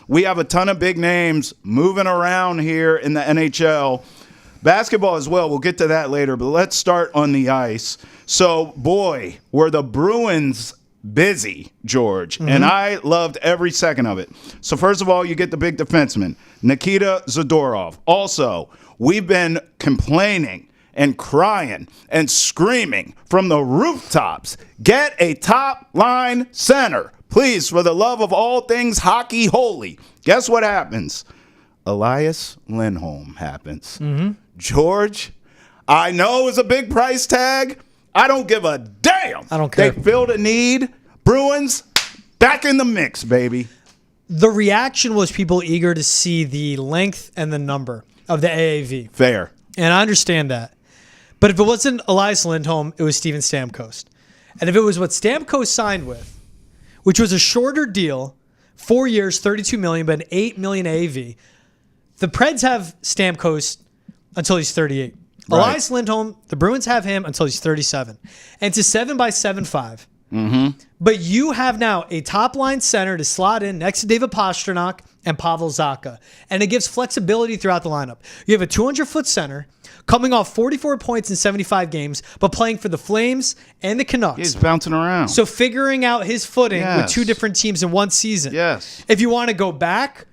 We have a ton of big names moving around here in the NHL. Basketball as well. We'll get to that later, but let's start on the ice. So, boy, were the Bruins busy, George, and I loved every second of it. So, first of all, you get the big defenseman, Nikita Zadorov. Also, we've been complaining and crying and screaming from the rooftops. Get a top-line center. Please, for the love of all things hockey holy. Guess what happens? Elias Lindholm happens. George, I know it's a big price tag. I don't give a damn. I don't care. They filled a need. Bruins, back in the mix, baby. The reaction was people eager to see the length and the number of the AAV. Fair. And I understand that. But if it wasn't Elias Lindholm, it was Steven Stamkos. And if it was what Stamkos signed with, which was a shorter deal, 4 years, $32 million, but an $8 million AAV, the Preds have Stamkos until he's 38. Right. Elias Lindholm, the Bruins have him until he's 37. And it's a 7x7-5. But you have now a top-line center to slot in next to David Pastrnak and Pavel Zacha. And it gives flexibility throughout the lineup. You have a 200-foot center coming off 44 points in 75 games, but playing for the Flames and the Canucks. He's bouncing around. So figuring out his footing with two different teams in one season. Yes. If you want to go back,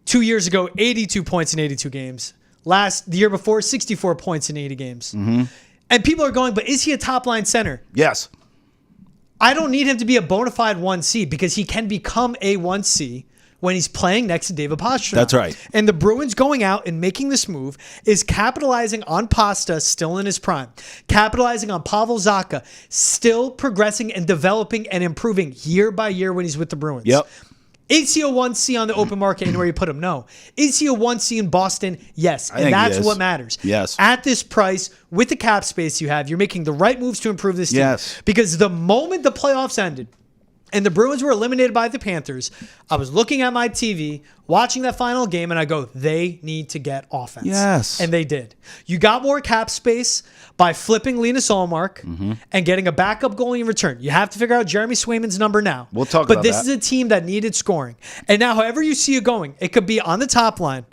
2 years ago, 82 points in 82 games. The year before, 64 points in 80 games. And people are going, but is he a top-line center? Yes. I don't need him to be a bona fide 1C because he can become a 1C when he's playing next to David Pastrnak. That's right. And the Bruins going out and making this move is capitalizing on Pasta still in his prime, capitalizing on Pavel Zacha still progressing and developing and improving year by year when he's with the Bruins. Yep. Is he a 1C on the open market anywhere you put him? No. Is he a 1C in Boston? Yes. And that's what matters. Yes. At this price, with the cap space you have, you're making the right moves to improve this team. Yes. Because the moment the playoffs ended and the Bruins were eliminated by the Panthers, I was looking at my TV, watching that final game, and I go, they need to get offense. Yes. And they did. You got more cap space by flipping Linus Ullmark and getting a backup goalie in return. You have to figure out Jeremy Swayman's number now. We'll talk but about this that. is a team that needed scoring. And now, however you see it going, it could be on the top line.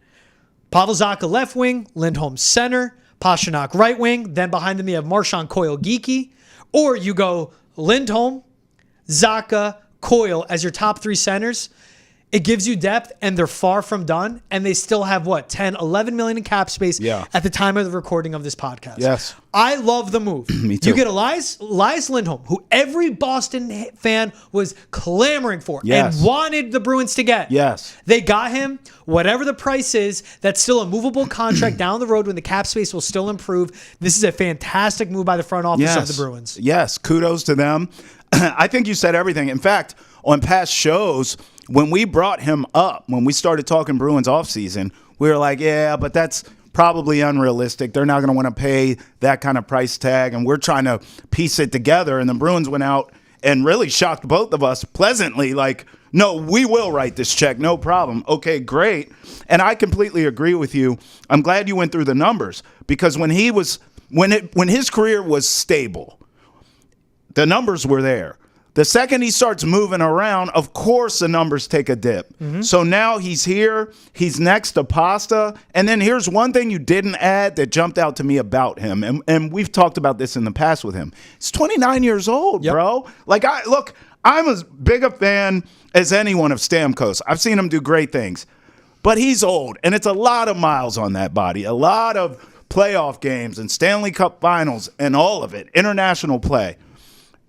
Pavel Zacha left wing, Lindholm center, Pastrnak right wing. Then behind them you have Marchand, Coyle, Geeky. Or you go Lindholm, Zacha, Coyle as your top three centers. It gives you depth, and they're far from done. And they still have, 10, 11 million in cap space at the time of the recording of this podcast. Yes. I love the move. Me too. You get Elias Lindholm, who every Boston fan was clamoring for and wanted the Bruins to get. Yes. They got him. Whatever the price is, that's still a movable contract down the road when the cap space will still improve. This is a fantastic move by the front office of the Bruins. Yes. Kudos to them. I think you said everything. In fact, on past shows, when we brought him up, when we started talking Bruins offseason, we were like, yeah, but that's probably unrealistic. They're not going to want to pay that kind of price tag, and we're trying to piece it together. And the Bruins went out and really shocked both of us pleasantly, like, no, we will write this check, no problem. Okay, great. And I completely agree with you. I'm glad you went through the numbers, because when his career was stable, the numbers were there. The second he starts moving around, of course the numbers take a dip. So now he's here. He's next to Pasta. And then here's one thing you didn't add that jumped out to me about him. And we've talked about this in the past with him. He's 29 years old, bro. Like, I'm as big a fan as anyone of Stamkos. I've seen him do great things. But he's old, and it's a lot of miles on that body, a lot of playoff games and Stanley Cup finals and all of it, international play.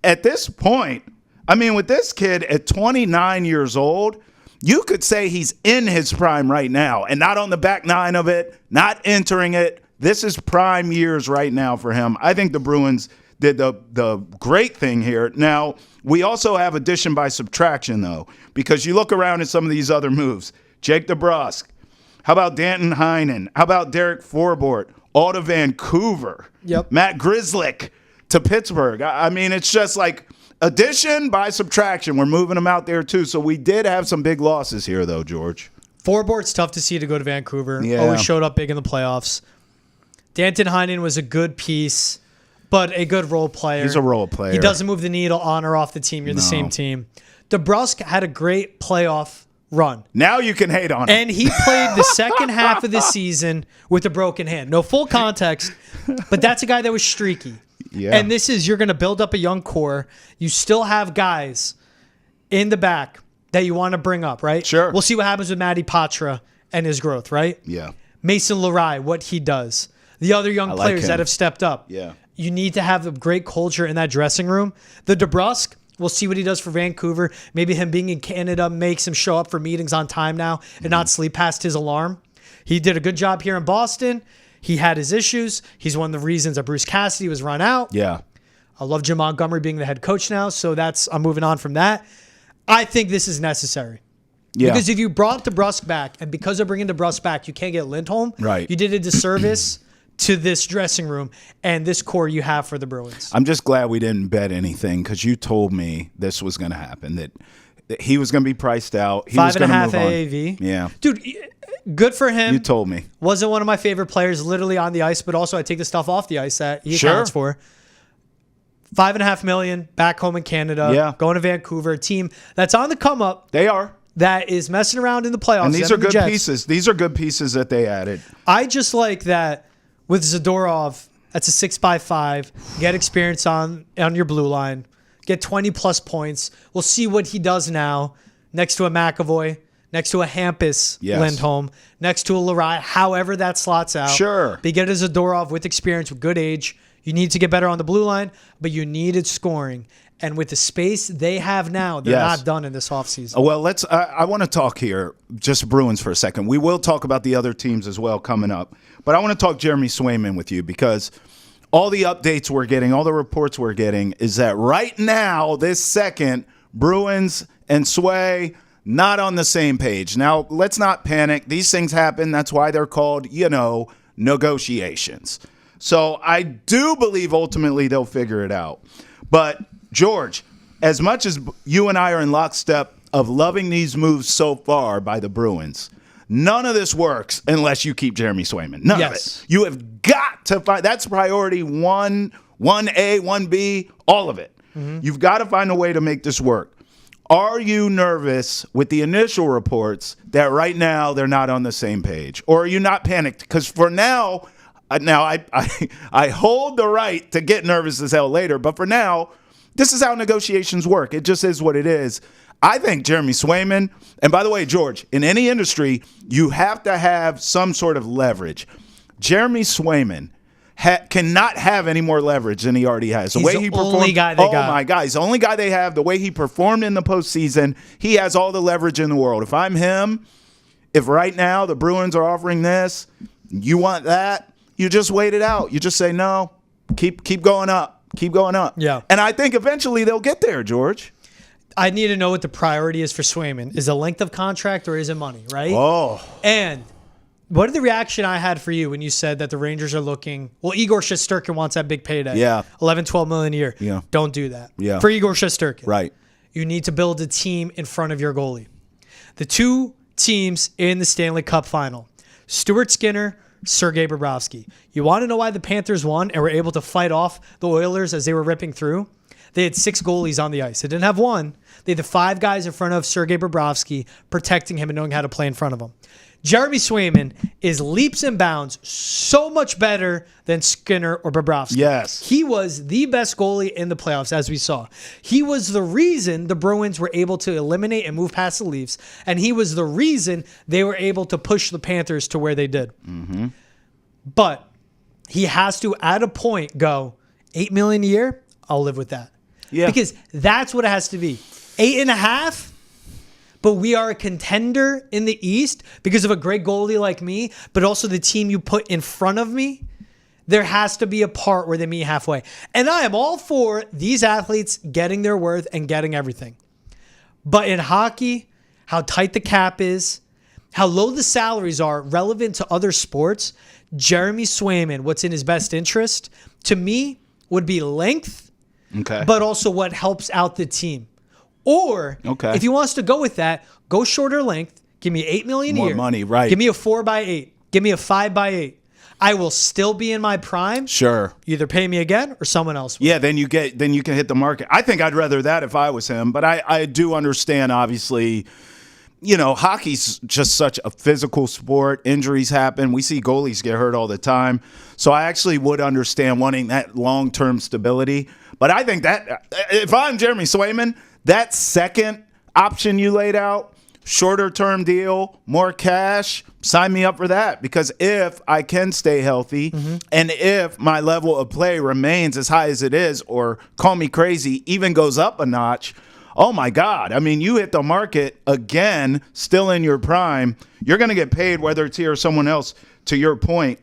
At this point, I mean, with this kid at 29 years old, you could say he's in his prime right now and not on the back nine of it, not entering it. This is prime years right now for him. I think the Bruins did the great thing here. Now, we also have addition by subtraction, though, because you look around at some of these other moves. Jake DeBrusk. How about Danton Heinen? How about Derek Forbort? All to Vancouver. Matt Grzelcyk to Pittsburgh. I mean, it's just like addition by subtraction. We're moving them out there, too. So we did have some big losses here, though, George. Forbort's tough to see to go to Vancouver. Yeah. Always showed up big in the playoffs. Danton Heinen was a good piece, but a good role player. He's a role player. He doesn't move the needle on or off the team. You're the same team. DeBrusk had a great playoff run. Now you can hate on him. And he played the second half of the season with a broken hand. No full context, but that's a guy that was streaky. Yeah. And you're going to build up a young core. You still have guys in the back that you want to bring up, right? Sure. We'll see what happens with Matty Patra and his growth, right? Yeah. Mason Lerai, what he does. The other young players that have stepped up. Yeah. You need to have a great culture in that dressing room. The DeBrusk, we'll see what he does for Vancouver. Maybe him being in Canada makes him show up for meetings on time now and not sleep past his alarm. He did a good job here in Boston. He had his issues. He's one of the reasons that Bruce Cassidy was run out. Yeah. I love Jim Montgomery being the head coach now, so I'm moving on from that. I think this is necessary. Yeah. Because if you brought DeBrusk back, and because of bringing DeBrusk back, you can't get Lindholm, right. You did a disservice to this dressing room and this core you have for the Bruins. I'm just glad we didn't bet anything because you told me this was going to happen, that he was going to be priced out. He was going to move on. 5.5 AAV. Yeah. Dude, good for him. You told me. Wasn't one of my favorite players literally on the ice, but also I take the stuff off the ice that he accounts for. $5.5 million back home in Canada. Yeah. Going to Vancouver, a team that's on the come up. They are. That is messing around in the playoffs. And these are good pieces. These are good pieces that they added. I just like that with Zadorov, that's a 6x5. Get experience on your blue line. Get 20-plus points. We'll see what he does now next to a McAvoy, next to a Hampus Lindholm, next to a Lerai, however that slots out. Sure. But get a Zadorov with experience, with good age. You need to get better on the blue line, but you needed scoring. And with the space they have now, they're not done in this offseason. Well, I want to talk here, just Bruins for a second. We will talk about the other teams as well coming up. But I want to talk Jeremy Swayman with you because all the updates we're getting, all the reports we're getting is that right now, this second, Bruins and Sway not on the same page. Now, let's not panic. These things happen. That's why they're called, negotiations. So I do believe ultimately they'll figure it out. But George, as much as you and I are in lockstep of loving these moves so far by the Bruins, none of this works unless you keep Jeremy Swayman. None of it. You have got to find – that's priority 1A, 1B, all of it. Mm-hmm. You've got to find a way to make this work. Are you nervous with the initial reports that right now they're not on the same page? Or are you not panicked? Because for now I hold the right to get nervous as hell later, but for now – this is how negotiations work. It just is what it is. I think Jeremy Swayman, and by the way, George, in any industry, you have to have some sort of leverage. Jeremy Swayman cannot have any more leverage than he already has. He's the only guy they got. Oh, my God. He's the only guy they have. The way he performed in the postseason, he has all the leverage in the world. If I'm him, if right now the Bruins are offering this, you want that, you just wait it out. You just say, no, keep going up. Keep going up. Yeah. And I think eventually they'll get there, George. I need to know what the priority is for Swayman. Is it length of contract or is it money, right? Oh. And what is the reaction I had for you when you said that the Rangers are looking – well, Igor Shesterkin wants that big payday. Yeah. 11, 12 million a year. Yeah. Don't do that. Yeah. For Igor Shesterkin. Right. You need to build a team in front of your goalie. The two teams in the Stanley Cup final, Stuart Skinner – Sergei Bobrovsky. You want to know why the Panthers won and were able to fight off the Oilers as they were ripping through? They had 6 goalies on the ice. They didn't have one. They had the 5 guys in front of Sergei Bobrovsky protecting him and knowing how to play in front of him. Jeremy Swayman is leaps and bounds so much better than Skinner or Bobrovsky. Yes. He was the best goalie in the playoffs, as we saw. He was the reason the Bruins were able to eliminate and move past the Leafs, and he was the reason they were able to push the Panthers to where they did. Mm-hmm. But he has to, at a point, go, $8 million a year, I'll live with that. Yeah. Because that's what it has to be. 8.5. But we are a contender in the East because of a great goalie like me, but also the team you put in front of me. There has to be a part where they meet halfway. And I am all for these athletes getting their worth and getting everything. But in hockey, how tight the cap is, how low the salaries are relevant to other sports, Jeremy Swayman, what's in his best interest, to me, would be length, but also what helps out the team. Or if he wants to go with that, go shorter length. Give me $8 million a year. More money, right? Give me a 4x8. Give me a 5x8. I will still be in my prime. Sure. Either pay me again or someone else will. Yeah, then you can hit the market. I think I'd rather that if I was him, but I do understand obviously hockey's just such a physical sport. Injuries happen. We see goalies get hurt all the time. So I actually would understand wanting that long-term stability. But I think that if I'm Jeremy Swayman, that second option you laid out, shorter-term deal, more cash, sign me up for that. Because if I can stay healthy and if my level of play remains as high as it is, or call me crazy, even goes up a notch, oh my God. I mean, you hit the market again, still in your prime. You're going to get paid, whether it's here or someone else, to your point,